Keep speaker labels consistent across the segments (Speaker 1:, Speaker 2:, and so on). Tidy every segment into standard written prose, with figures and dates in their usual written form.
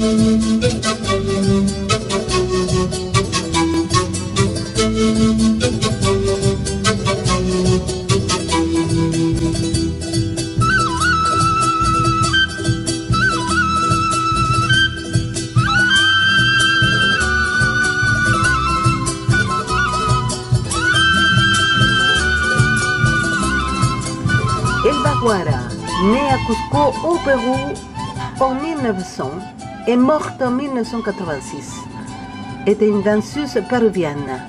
Speaker 1: El Baguara, né à Cusco au Pérou en 1900 et morte en 1986, était une danseuse péruvienne.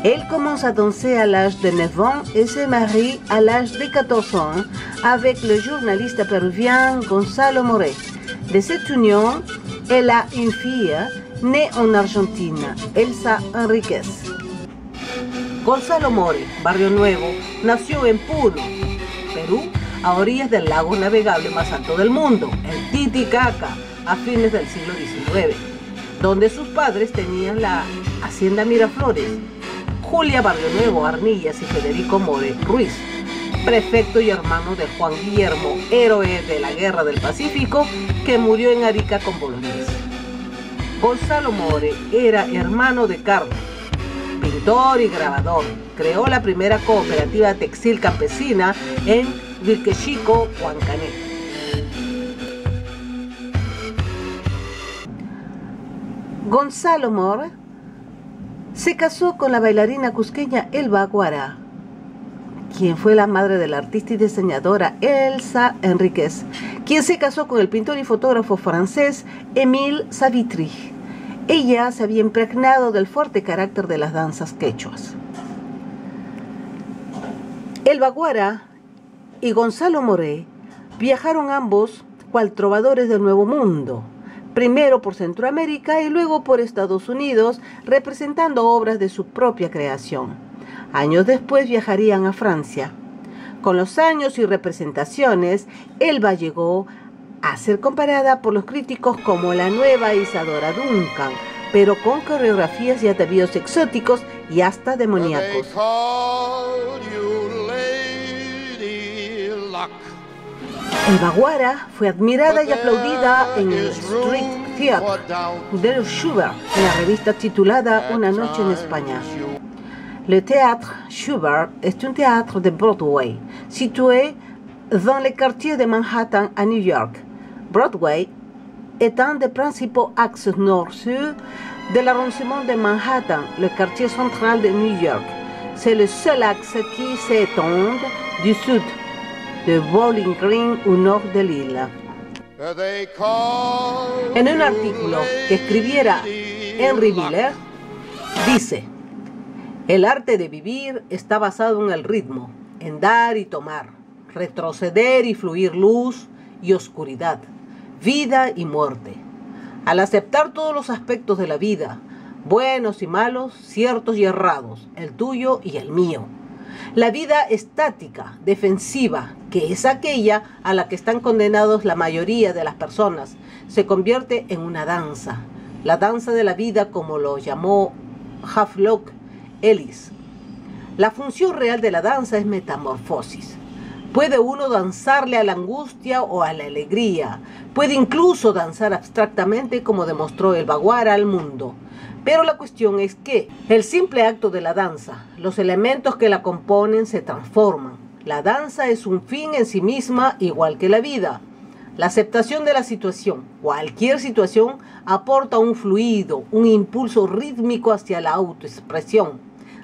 Speaker 1: Elle commence à danser à l'âge de 9 ans et se marie à l'âge de 14 ans avec le journaliste péruvien Gonzalo Moré. De cette union, elle a une fille née en Argentine, Elsa Enríquez. Gonzalo Moré, Barrio Nuevo, nació en Puno, Perú, a orillas del lago navegable más alto del mundo, el Titicaca, a fines del siglo XIX, donde sus padres tenían la Hacienda Miraflores. Julia Barrio Nuevo Arnillas y Federico More Ruiz, prefecto y hermano de Juan Guillermo, héroe de la Guerra del Pacífico, que murió en Arica con Bolognesi. Gonzalo More era hermano de Carlos, pintor y grabador. Creó la primera cooperativa textil campesina en Vilquechico, Huancané. Gonzalo More se casó con la bailarina cusqueña Elba Guara, quien fue la madre de la artista y diseñadora Elsa Enríquez, quien se casó con el pintor y fotógrafo francés Émile Savitry. Ella se había impregnado del fuerte carácter de las danzas quechuas. Elba Guara y Gonzalo More viajaron ambos cual trovadores del Nuevo Mundo, primero por Centroamérica y luego por Estados Unidos, representando obras de su propia creación. Años después viajarían a Francia. Con los años y representaciones, Elba llegó a ser comparada por los críticos como la nueva Isadora Duncan, pero con coreografías y atavíos exóticos y hasta demoníacos. Elba Guara fue admirada y aplaudida en el Street Theatre de Schubert, en la revista titulada Una noche en España. Le Théâtre Schubert est un théâtre de Broadway, situé dans le quartier de Manhattan à New York. Broadway est un des principaux axes nord-sud de l'arrondissement de Manhattan, le quartier central de New York. C'est le seul axe qui s'étend du sud de Bowling Green au nord de l'île. En un artículo que escribiera Henry Miller, dice: el arte de vivir está basado en el ritmo, en dar y tomar, retroceder y fluir, luz y oscuridad, vida y muerte. Al aceptar todos los aspectos de la vida, buenos y malos, ciertos y errados, el tuyo y el mío. La vida estática, defensiva, que es aquella a la que están condenados la mayoría de las personas, se convierte en una danza. La danza de la vida, como lo llamó Havelock Ellis. La función real de la danza es metamorfosis. Puede uno danzarle a la angustia o a la alegría. Puede incluso danzar abstractamente, como demostró Elba Guara al mundo. Pero la cuestión es que el simple acto de la danza, los elementos que la componen se transforman. La danza es un fin en sí misma, igual que la vida. La aceptación de la situación, cualquier situación, aporta un fluido, un impulso rítmico hacia la autoexpresión.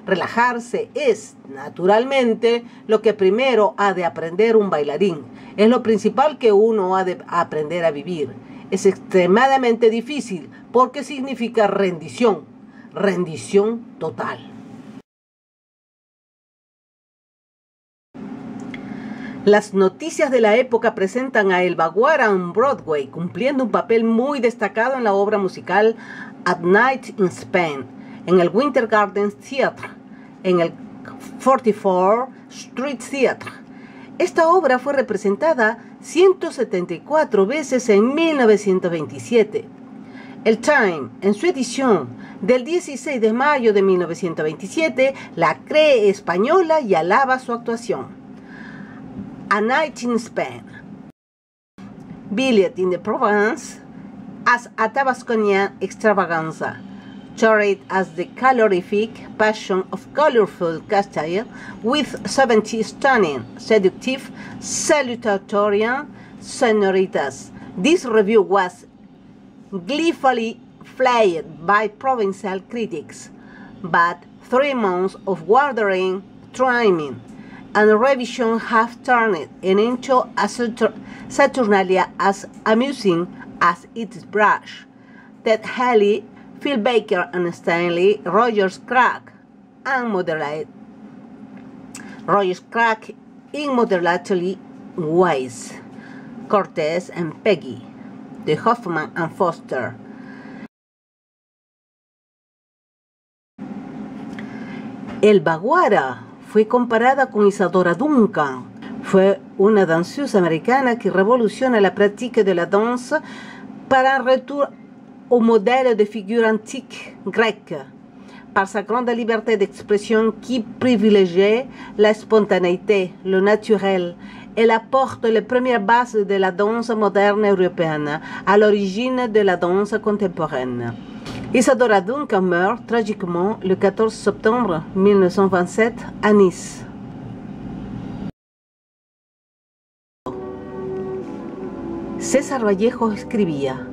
Speaker 1: Relajarse es, naturalmente, lo que primero ha de aprender un bailarín. Es lo principal que uno ha de aprender a vivir. Es extremadamente difícil porque significa rendición, rendición total. Las noticias de la época presentan a Elba Guara en Broadway, cumpliendo un papel muy destacado en la obra musical At Night in Spain, en el Winter Garden Theatre, en el 44 Street Theatre. Esta obra fue representada 174 veces en 1927. El Time, en su edición del 16 de mayo de 1927, la cree española y alaba su actuación. A Night in Spain. Billet in the Provence as a Tabasconian extravaganza, toured as the calorific passion of colorful Castile with 70 stunning, seductive, salutatorian sonoritas. This review was gleefully flagged by provincial critics, but 3 months of wandering, trimming, and revision have turned it into a Saturnalia as amusing as its brush. Ted Haley, Phil Baker and Stanley Rogers Crack in moderately ways. Cortez and Peggy, de Hoffman and Foster. Elba Guara fue comparada con Isadora Duncan. Fue una danseuse americana qui révolutionne la pratique de la danse par un retour au modèle de figure antique grecque, par sa grande liberté d'expression qui privilégiait la spontanéité, le naturel. Elle apporte les premières bases de la danse moderne européenne, à l'origine de la danse contemporaine. Isadora Duncan meurt tragiquement le 14 septembre 1927 à Nice. César Vallejo escribía: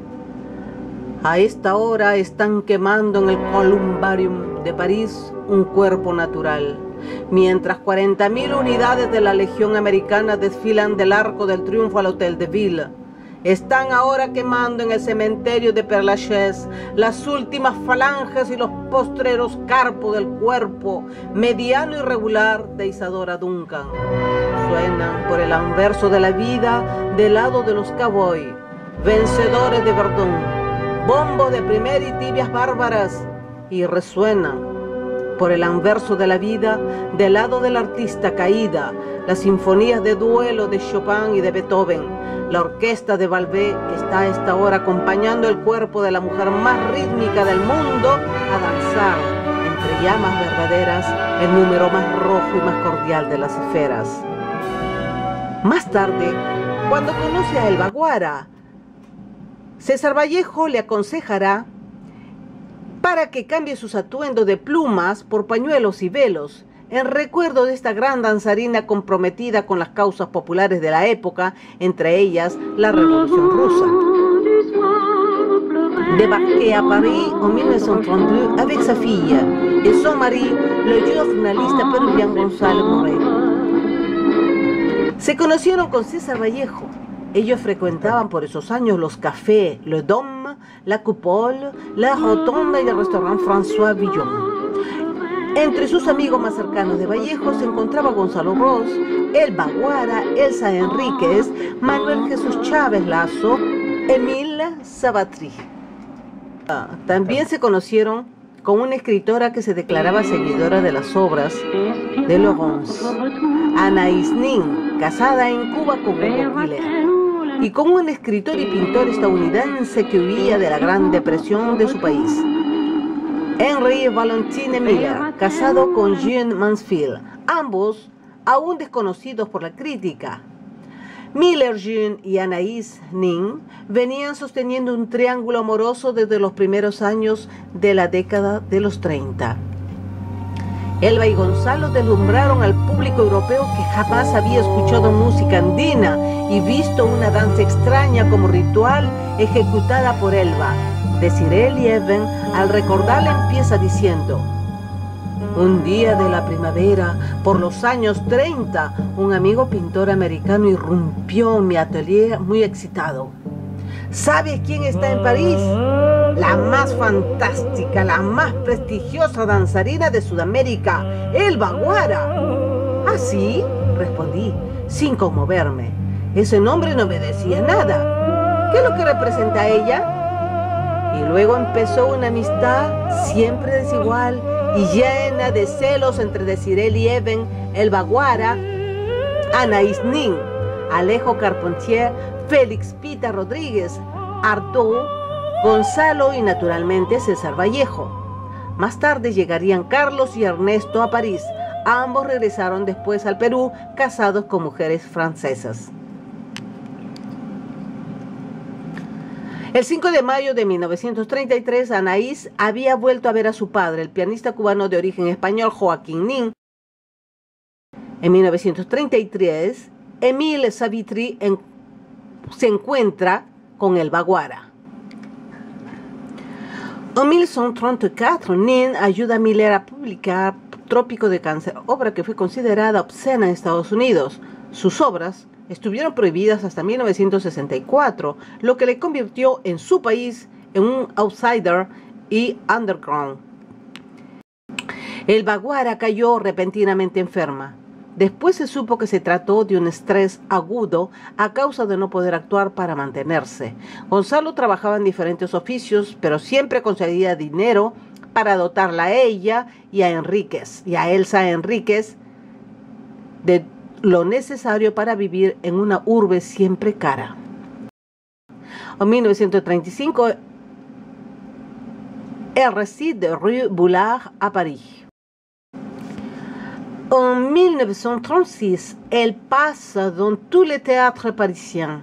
Speaker 1: a esta hora están quemando en el Columbarium de París un cuerpo natural, mientras 40.000 unidades de la Legión Americana desfilan del Arco del Triunfo al Hotel de Ville. Están ahora quemando en el cementerio de Père Lachaise las últimas falanges y los postreros carpos del cuerpo mediano y regular de Isadora Duncan. Suenan por el anverso de la vida del lado de los cowboys, vencedores de Verdún, bombos de primera y tibias bárbaras, y resuenan por el anverso de la vida del lado del artista caída, las sinfonías de duelo de Chopin y de Beethoven. La orquesta de Balbé está a esta hora acompañando el cuerpo de la mujer más rítmica del mundo a danzar entre llamas verdaderas el número más rojo y más cordial de las esferas. Más tarde, cuando conoce a Elba Guara, César Vallejo le aconsejará para que cambie sus atuendos de plumas por pañuelos y velos, en recuerdo de esta gran danzarina comprometida con las causas populares de la época, entre ellas la Revolución Rusa. Débarqué à Paris en 1932 avec sa fille et son mari, le journalista peruviano Gonzalo Moreno. Se conocieron con César Vallejo. Ellos frecuentaban por esos años los cafés Le Dôme, la Coupole, la Rotonda y el restaurante François Villon. Entre sus amigos más cercanos de Vallejo se encontraba Gonzalo Ross, Elba Guara, Elsa Enríquez, Manuel Jesús Chávez Lazo, Émile Sabatry. También se conocieron con una escritora que se declaraba seguidora de las obras de Laurence, Anaïs Nin, casada en Cuba con Hugo Pilar, y con un escritor y pintor estadounidense que huía de la Gran Depresión de su país, Henry Valentine Miller, casado con Jean Mansfield, ambos aún desconocidos por la crítica. Miller, Jean y Anaïs Nin venían sosteniendo un triángulo amoroso desde los primeros años de la década de los 30. Elba y Gonzalo deslumbraron al público europeo que jamás había escuchado música andina y visto una danza extraña como ritual ejecutada por Elba. Desiree Lieben, al recordarla, empieza diciendo: un día de la primavera, por los años 30, un amigo pintor americano irrumpió en mi atelier muy excitado. ¿Sabes quién está en París? La más fantástica, la más prestigiosa danzarina de Sudamérica, Elba Guara. ¿Ah, sí?, respondí, sin conmoverme. Ese nombre no me decía nada. ¿Qué es lo que representa a ella? Y luego empezó una amistad siempre desigual y llena de celos entre Desiree Lieben, Elba Guara, Anaïs Nin, Alejo Carpentier, Félix Pita Rodríguez, Artaud, Gonzalo y naturalmente César Vallejo. Más tarde llegarían Carlos y Ernesto a París. Ambos regresaron después al Perú, casados con mujeres francesas. El 5 de mayo de 1933, Anaís había vuelto a ver a su padre, el pianista cubano de origen español Joaquín Nin. En 1933, Émile Savitry se encuentra con el Baguara. En 1934, Nin ayuda a Miller a publicar Trópico de Cáncer, obra que fue considerada obscena en Estados Unidos. Sus obras estuvieron prohibidas hasta 1964, lo que le convirtió en su país en un outsider y underground. El Baguara cayó repentinamente enferma. Después se supo que se trató de un estrés agudo a causa de no poder actuar para mantenerse. Gonzalo trabajaba en diferentes oficios, pero siempre conseguía dinero para dotarla a ella y a Elsa Enríquez de lo necesario para vivir en una urbe siempre cara. En 1935, elle réside rue Boulard à Paris. En 1936, elle passe dans tous les théâtres parisiens.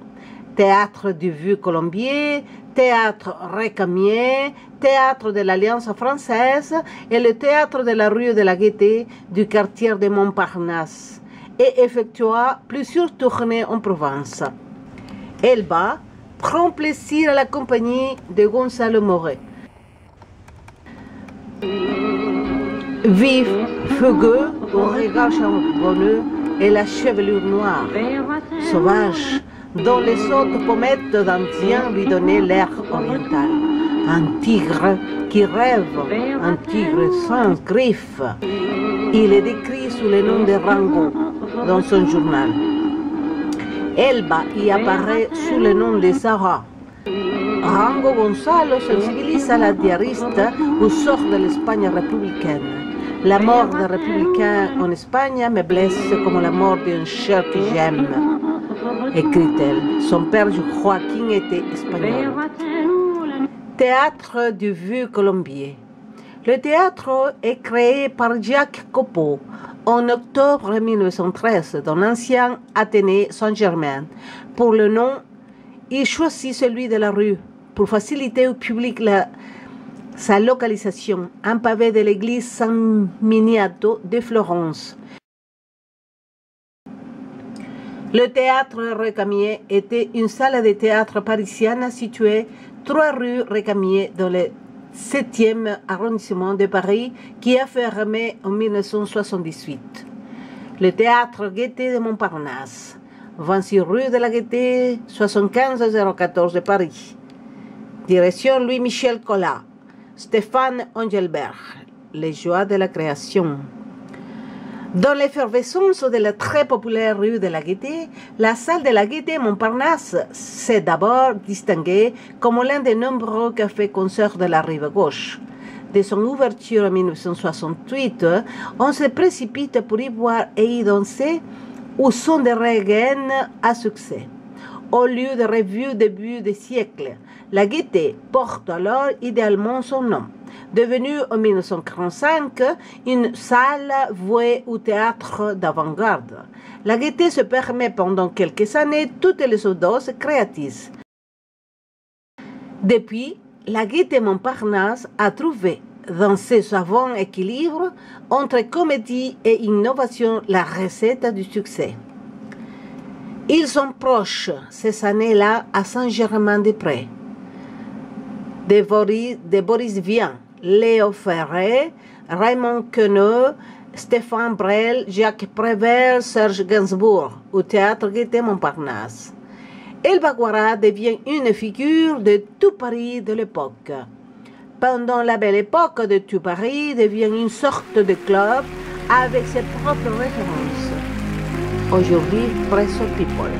Speaker 1: Théâtre du Vieux-Colombier, Théâtre Récamier, Théâtre de l'Alliance française et le Théâtre de la rue de la Gaîté du quartier de Montparnasse, et effectua plusieurs tournées en Provence. Elba prend plaisir à la compagnie de Gonzalo Moret. Vif, fougueux, au regard charbonneux et la chevelure noire, sauvage, dont les hautes pommettes d'Indien lui donnaient l'air oriental. Un tigre qui rêve, un tigre sans griffes. Il est décrit sous le nom de Rango dans son journal. Elba y apparaît sous le nom de Sarah. Rango Gonzalo sensibiliza a la diarista au sort de l'Espagne républicaine. La mort des républicains en Espagne me blesse comme la mort d'un cher que j'aime, écrit-elle. Son père Joaquín était espagnol. Théâtre du Vieux-Colombier. Le théâtre est créé par Jacques Copeau en octobre 1913 dans l'ancien Athénée Saint-Germain. Pour le nom, il choisit celui de la rue pour faciliter au public sa localisation, un pavé de l'église San Miniato de Florence. Le théâtre Récamier était une salle de théâtre parisienne située 3 rue Récamier dans le 7e arrondissement de Paris qui a fermé en 1978. Le théâtre Gaîté de Montparnasse, 26 rue de la Gaîté, 75 014 de Paris. Direction Louis-Michel Collat, Stéphane Engelberg, Les joies de la création. Dans l'effervescence de la très populaire rue de la Gaîté, la salle de la Gaîté Montparnasse s'est d'abord distinguée comme l'un des nombreux cafés-concerts de la rive gauche. De son ouverture en 1968, on se précipite pour y boire et y danser au son de reggae à succès. Au lieu de revues début du siècle, la Gaîté porte alors idéalement son nom. Devenue en 1945 une salle vouée au théâtre d'avant-garde, la Gaîté se permet pendant quelques années toutes les audaces créatives. Depuis, la Gaîté Montparnasse a trouvé dans ses savants équilibres entre comédie et innovation la recette du succès. Ils sont proches ces années-là à Saint-Germain-des-Prés, de Boris Vian, Léo Ferré, Raymond Queneau, Stéphane Brel, Jacques Prévert, Serge Gainsbourg, au théâtre Gaîté Montparnasse. El Baguara devient une figure de tout Paris de l'époque. Pendant la belle époque de tout Paris devient une sorte de club avec ses propres références. Aujourd'hui, Presso People.